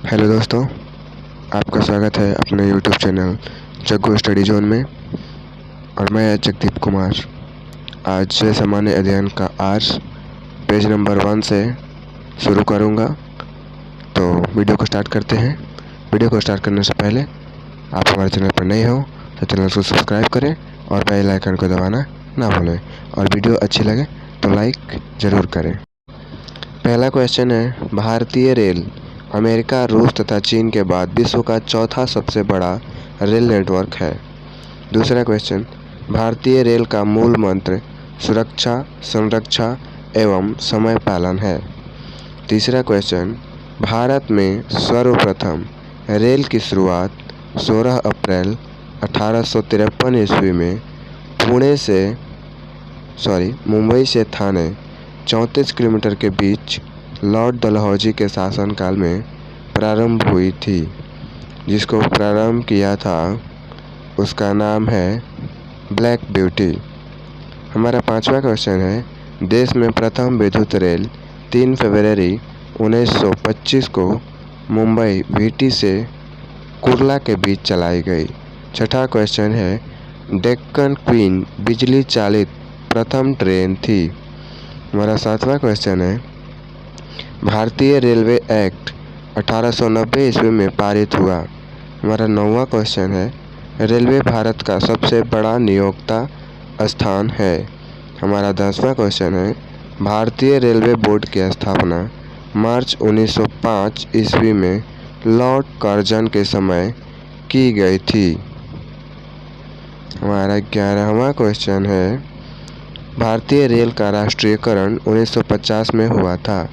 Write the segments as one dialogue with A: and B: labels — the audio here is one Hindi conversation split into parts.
A: हेलो दोस्तों, आपका स्वागत है अपने YouTube channel Jaggu study zone में। और मैं जगदीप कुमार आज से सामान्य अध्ययन का आज पेज नंबर 1 से शुरू करूंगा। तो वीडियो को स्टार्ट करते हैं। वीडियो को स्टार्ट करने से पहले आप हमारे चैनल पर नए हो तो चैनल को सब्सक्राइब करें और बेल आइकन को दबाना ना भूलें। और वीडियो अच्छी लगे तो लाइक ज़रूर करें। पहला क्वेश्चन है, भारतीय रेल अमेरिका, रूस तथा चीन के बाद विश्व का चौथा सबसे बड़ा रेल नेटवर्क है। दूसरा क्वेश्चन, भारतीय रेल का मूल मंत्र सुरक्षा, संरक्षा एवं समय पालन है। तीसरा क्वेश्चन, भारत में सर्वप्रथम रेल की शुरुआत 16 अप्रैल 1853 ईस्वी में मुंबई से थाने 34 किलोमीटर के बीच लॉर्ड डलहौजी के शासनकाल में प्रारंभ हुई थी। जिसको प्रारंभ किया था उसका नाम है ब्लैक ब्यूटी। हमारा पांचवा क्वेश्चन है, देश में प्रथम विद्युत रेल 3 फरवरी 1925 को मुंबई वीटी से कुर्ला के बीच चलाई गई। छठा क्वेश्चन है, डेक्कन क्वीन बिजली चालित प्रथम ट्रेन थी। हमारा सातवां क्वेश्चन है, भारतीय रेलवे एक्ट 1890 ईस्वी में पारित हुआ। हमारा 9वां क्वेश्चन है, रेलवे भारत का सबसे बड़ा नियोक्ता स्थान है। हमारा 10वां क्वेश्चन है, भारतीय रेलवे बोर्ड की स्थापना मार्च 1905 ईस्वी में लॉर्ड कर्जन के समय की गई थी। हमारा 11वां क्वेश्चन है, भारतीय रेल का राष्ट्रीयकरण 1950 में हुआ था।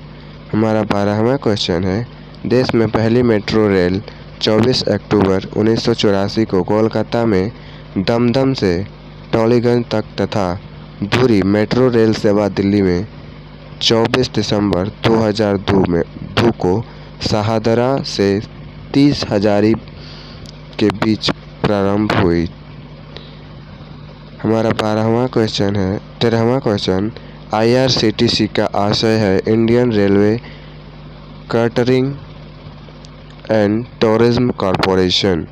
A: हमारा 12वां क्वेश्चन है, देश में पहली मेट्रो रेल 24 अक्टूबर 1984 को कोलकाता में दमदम से टॉलीगंज तक तथा दूरी मेट्रो रेल सेवा दिल्ली में 24 दिसंबर 2002 को शाहदरा से 30 हजारी के बीच प्रारंभ हुई। हमारा 13वां क्वेश्चन, IRCTC का आशय है Indian railway catering and tourism corporation.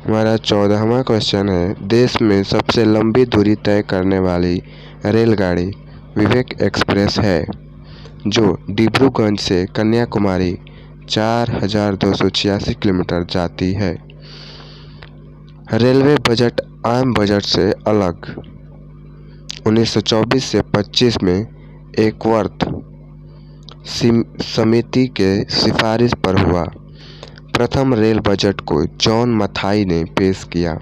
A: हमारा 14वां क्वेश्चन है, देश में सबसे लंबी दूरी तय करने वाली रेलगाड़ी विवेक एक्सप्रेस है जो डिब्रूगंज से कन्याकुमारी 4286 किलोमीटर जाती है। रेलवे बजट आम बजट से अलग 1924 से 25 में एकवर्थ समिति के सिफारिश पर हुआ। प्रथम रेल बजट को जॉन मथाई ने पेश किया।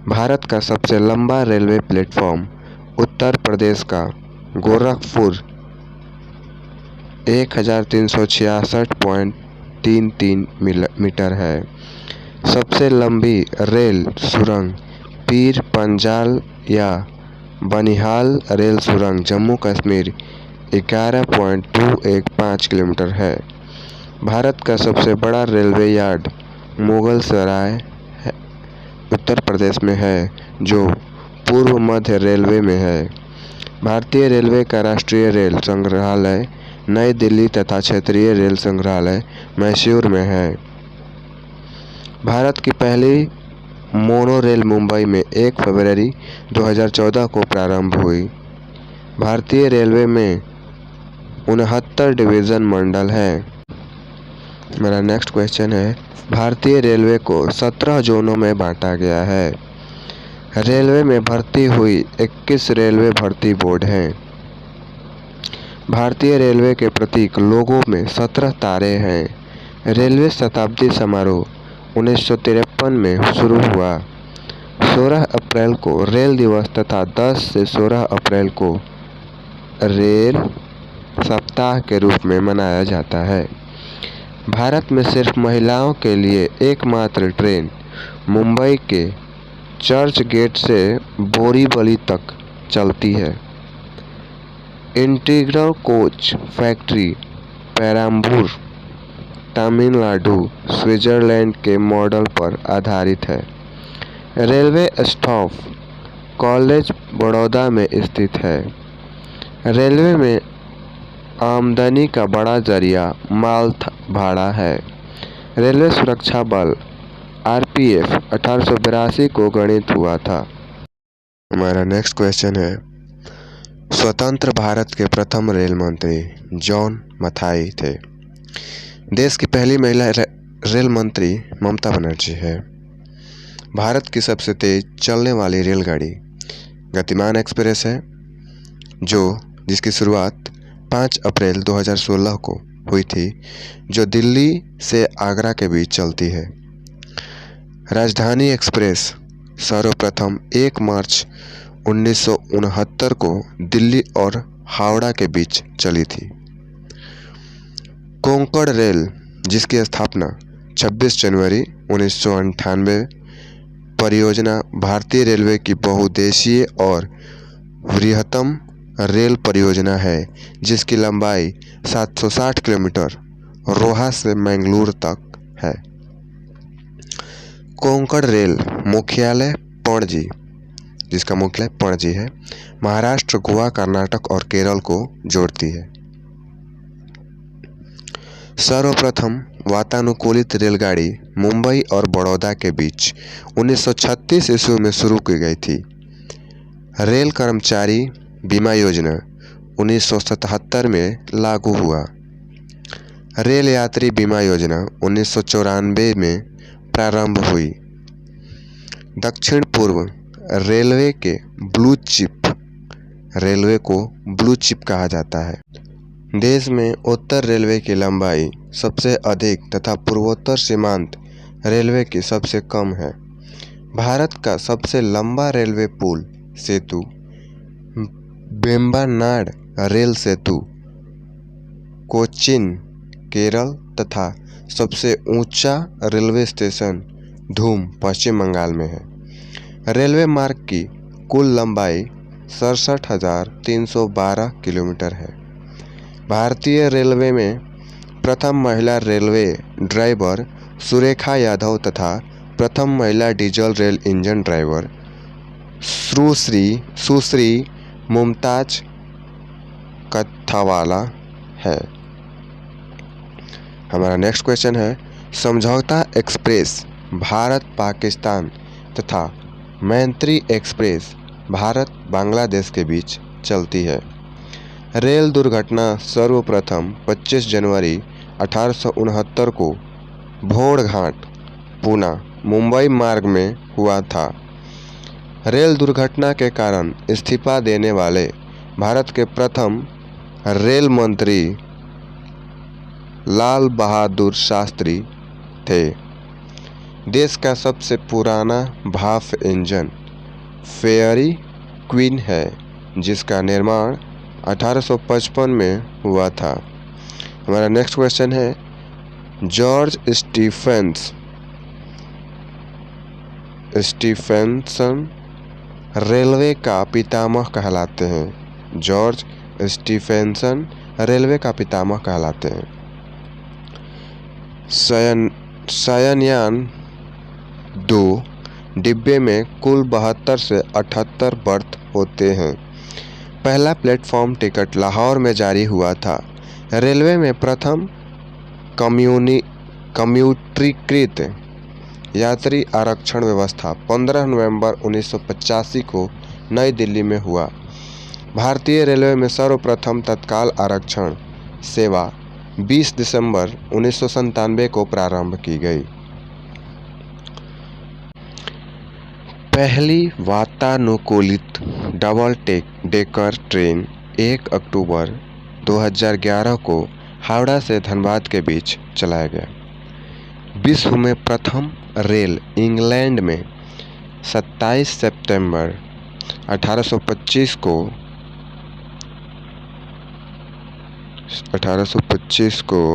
A: भारत का सबसे लंबा रेलवे प्लेटफॉर्म उत्तर प्रदेश का गोरखपुर 1366.33 मीटर है। सबसे लंबी रेल सुरंग पीर पंजाल या बनिहाल रेल सुरंग जम्मू कश्मीर 11.215 किलोमीटर है। भारत का सबसे बड़ा रेलवे यार्ड मुगल सराय उत्तर प्रदेश में है जो पूर्व मध्य रेलवे में है। भारतीय रेलवे का राष्ट्रीय रेल संग्रहालय नई दिल्ली तथा क्षेत्रीय रेल संग्रहालय मैसूर में है। भारत की पहली मोनो रेल मुंबई में 1 फरवरी 2014 को प्रारंभ हुई। भारतीय रेलवे में 69 डिवीज़न मंडल है। मेरा नेक्स्ट क्वेश्चन है, भारतीय रेलवे को 17 जोनों में बांटा गया है। रेलवे में भर्ती हुई 21 रेलवे भर्ती बोर्ड हैं। भारतीय रेलवे के प्रतीक लोगो में 17 तारे हैं। रेलवे शताब्दी समारोह 1953 में शुरू हुआ। 16 अप्रैल को रेल दिवस तथा 10 से 16 अप्रैल को रेल सप्ताह के रूप में मनाया जाता है। भारत में सिर्फ महिलाओं के लिए एकमात्र ट्रेन मुंबई के चर्च गेट से बोरीवली तक चलती है। Integral coach factory Perambur Tamil Nadu Switzerland के मॉडल पर आधारित है। रेलवे स्टॉप कॉलेज बड़ौदा में स्थित है। रेलवे में आमदनी का बड़ा जरिया माल भाड़ा है। रेलवे सुरक्षा बल RPF 1882 को गठित हुआ था। हमारा नेक्स्ट क्वेश्चन है, स्वतंत्र भारत के प्रथम रेल मंत्री जॉन मथाई थे। देश की पहली महिला रेल मंत्री ममता बनर्जी है। भारत की सबसे तेज चलने वाली रेलगाड़ी गतिमान एक्सप्रेस है, जिसकी शुरुआत 5 अप्रैल 2016 को हुई थी, जो दिल्ली से आगरा के बीच चलती है। राजधानी एक्सप्रेस सर्वप्रथम 1 मार्च 1969 को दिल्ली और हावड़ा के बीच चली थी। कोंकण रेल, जिसकी स्थापना 26 जनवरी 1998 परियोजना भारतीय रेलवे की बहुउद्देशीय और वृहत्तम रेल परियोजना है, जिसकी लंबाई 760 किलोमीटर रोहा से मैंगलोर तक है। कोंकण रेल मुख्यालय पणजी, जिसका मुख्यालय पणजी है, महाराष्ट्र, गोवा, कर्नाटक और केरल को जोड़ती है। सर्वप्रथम वातानुकूलित रेलगाड़ी मुंबई और बड़ौदा के बीच 1936 ईस्वी में शुरू की गई थी। रेल कर्मचारी बीमा योजना 1977 में लागू हुआ। रेल यात्री बीमा योजना 1994 में प्रारंभ हुई। दक्षिण पूर्व रेलवे के ब्लू चिप रेलवे को ब्लू चिप कहा जाता है। देश में उत्तर रेलवे की लंबाई सबसे अधिक तथा पूर्वोत्तर सीमांत रेलवे की सबसे कम है। भारत का सबसे लंबा रेलवे पुल सेतु वेम्बनाड रेल सेतु कोचीन, केरल तथा सबसे ऊंचा रेलवे स्टेशन धूम, पश्चिम बंगाल में है। रेलवे मार्ग की कुल लंबाई 67,312 किलोमीटर है। भारतीय रेलवे में प्रथम महिला रेलवे ड्राइवर सुरेखा यादव तथा प्रथम महिला डीजल रेल इंजन ड्राइवर सुश्री मुमताज कथावाला है। हमारा नेक्स्ट क्वेश्चन है, समझौता एक्सप्रेस भारत पाकिस्तान तथा मैत्री एक्सप्रेस भारत बांग्लादेश के बीच चलती है। रेल दुर्घटना सर्वप्रथम 25 जनवरी 1869 को भोरघाट, पूना, मुंबई मार्ग में हुआ था। रेल दुर्घटना के कारण इस्तीफा देने वाले भारत के प्रथम रेल मंत्री लाल बहादुर शास्त्री थे। देश का सबसे पुराना भाप इंजन फेयरी क्वीन है, जिसका निर्माण 1855 में हुआ था। हमारा नेक्स्ट क्वेश्चन है, जॉर्ज स्टीफेंसन रेलवे का पितामह कहलाते हैं। जॉर्ज स्टीफेंसन रेलवे का पितामह कहलाते हैं। शयनयान 2 डिब्बे में कुल 72 से 78 बर्थ होते हैं। पहला प्लेटफॉर्म टिकट लाहौर में जारी हुआ था। रेलवे में प्रथम कम्यूटरीकृत यात्री आरक्षण व्यवस्था 15 नवंबर 1985 को नई दिल्ली में हुआ। भारतीय रेलवे में सर्वप्रथम तत्काल आरक्षण सेवा 20 दिसंबर 1997 को प्रारंभ की गई। पहली वातानुकूलित डबल डेकर ट्रेन 1 अक्टूबर 2011 को हावड़ा से धनबाद के बीच चलाया गया। विश्व में प्रथम रेल इंग्लैंड में 27 सितंबर 1825 को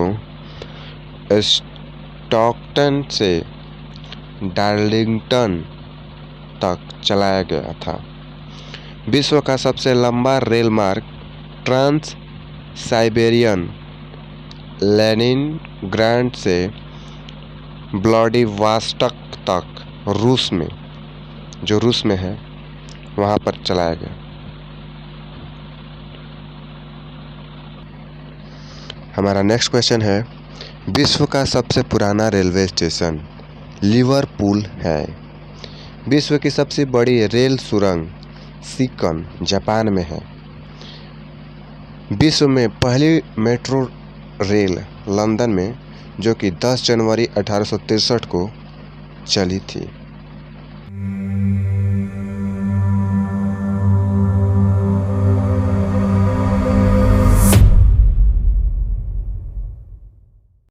A: स्टॉकटन से डार्लिंगटन तक चलाया गया था। विश्व का सबसे लंबा रेल मार्ग ट्रांस साइबेरियन लेनिनग्राड से व्लादिवोस्टोक तक रूस में है, वहाँ पर चलाया गया। हमारा नेक्स्ट क्वेश्चन है, विश्व का सबसे पुराना रेलवे स्टेशन लिवरपूल है। विश्व की सबसे बड़ी रेल सुरंग शिकन जापान में है। विश्व में पहली मेट्रो रेल लंदन में, जो कि 10 जनवरी 1863 को चली थी।